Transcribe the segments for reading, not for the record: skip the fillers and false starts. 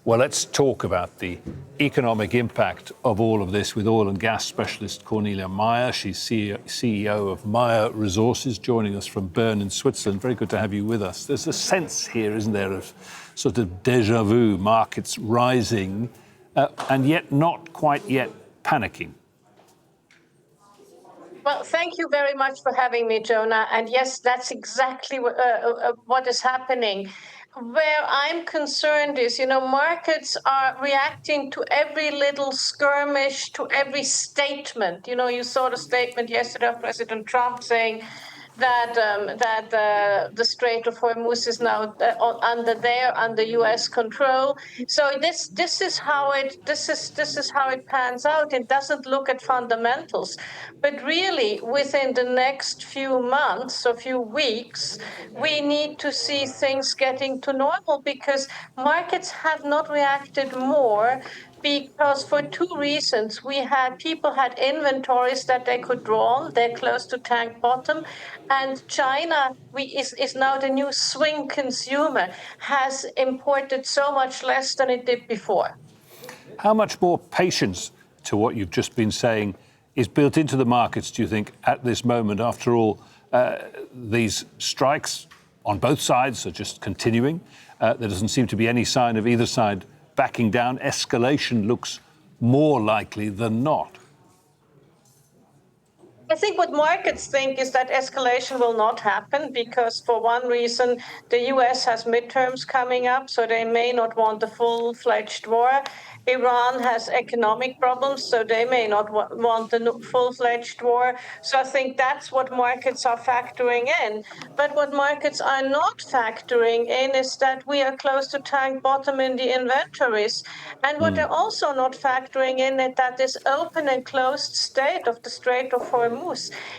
Well, let's talk about the economic impact of all of this with oil and gas specialist Cornelia Meyer. She's CEO of Meyer Resources, joining us from Bern in Switzerland. Very good to have you with us. There's a sense here, isn't there, of sort of déjà vu, markets rising, and yet not quite yet panicking. Well, thank you very much for having me, Jonah. And yes, that's exactly what is happening. Where I'm concerned is, markets are reacting to every little skirmish, to every statement. You saw the statement yesterday of President Trump saying that the Strait of Hormuz is now under U.S. control. So this is how it pans out. It doesn't look at fundamentals, but really within the next few months or few weeks, we need to see things getting to normal because markets have not reacted more. Because for two reasons, people had inventories that they could draw on. They're close to tank bottom, and China is now the new swing consumer, has imported so much less than it did before. How much more patience to what you've just been saying is built into the markets, do you think, at this moment? After all, these strikes on both sides are just continuing. There doesn't seem to be any sign of either side backing down. Escalation looks more likely than not. I think what markets think is that escalation will not happen because, for one reason, the U.S. has midterms coming up, so they may not want a full-fledged war. Iran has economic problems, so they may not want a full-fledged war. So I think that's what markets are factoring in. But what markets are not factoring in is that we are close to tank bottom in the inventories. And what they're also not factoring in is that this open and closed state of the Strait of Hormuz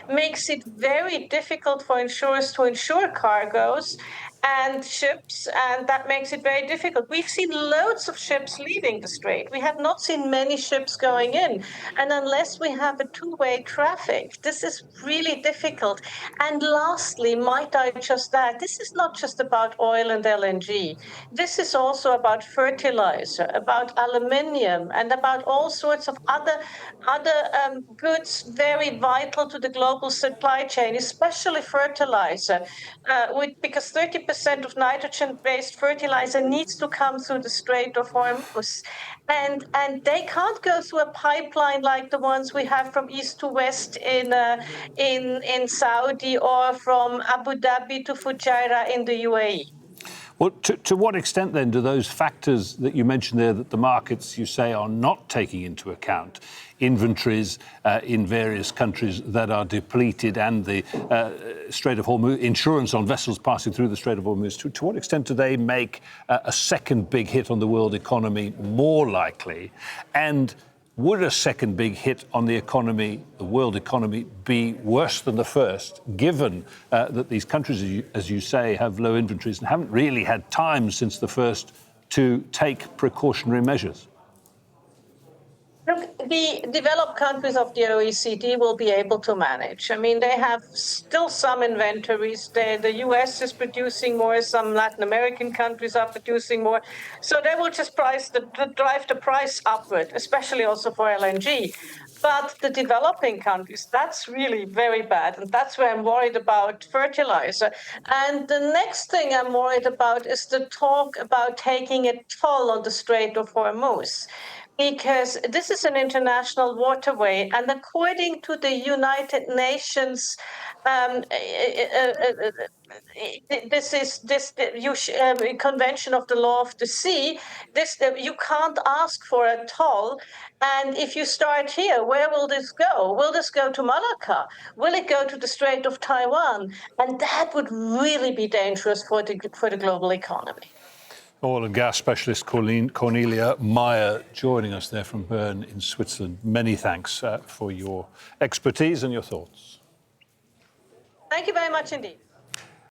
makes it very difficult for insurers to insure cargoes and ships, and that makes it very difficult. We've seen loads of ships leaving the strait. We have not seen many ships going in. And unless we have a two-way traffic, this is really difficult. And lastly, might I just add, this is not just about oil and LNG. This is also about fertilizer, about aluminium, and about all sorts of other goods very vital to the global supply chain, especially fertilizer, because 30% of nitrogen-based fertilizer needs to come through the Strait of Hormuz. And they can't go through a pipeline like the ones we have from east to west in Saudi or from Abu Dhabi to Fujairah in the UAE. Well, to what extent, then, do those factors that you mentioned there that the markets, you say, are not taking into account, inventories in various countries that are depleted and the Strait of Hormuz, insurance on vessels passing through the Strait of Hormuz, to what extent do they make a second big hit on the world economy more likely? And would a second big hit on the economy, the world economy, be worse than the first, given that these countries, as you say, have low inventories and haven't really had time since the first to take precautionary measures? Look, the developed countries of the OECD will be able to manage. I mean, they have still some inventories. The US is producing more. Some Latin American countries are producing more. So they will just drive the price upward, especially also for LNG. But the developing countries, that's really very bad. And that's where I'm worried about fertilizer. And the next thing I'm worried about is the talk about taking a toll on the Strait of Hormuz. Because this is an international waterway, and according to the United Nations, Convention of the Law of the Sea, you can't ask for a toll. And if you start here, where will this go? Will this go to Malacca? Will it go to the Strait of Taiwan? And that would really be dangerous for the global economy. Oil and gas specialist Cornelia Meyer joining us there from Bern in Switzerland. Many thanks for your expertise and your thoughts. Thank you very much indeed.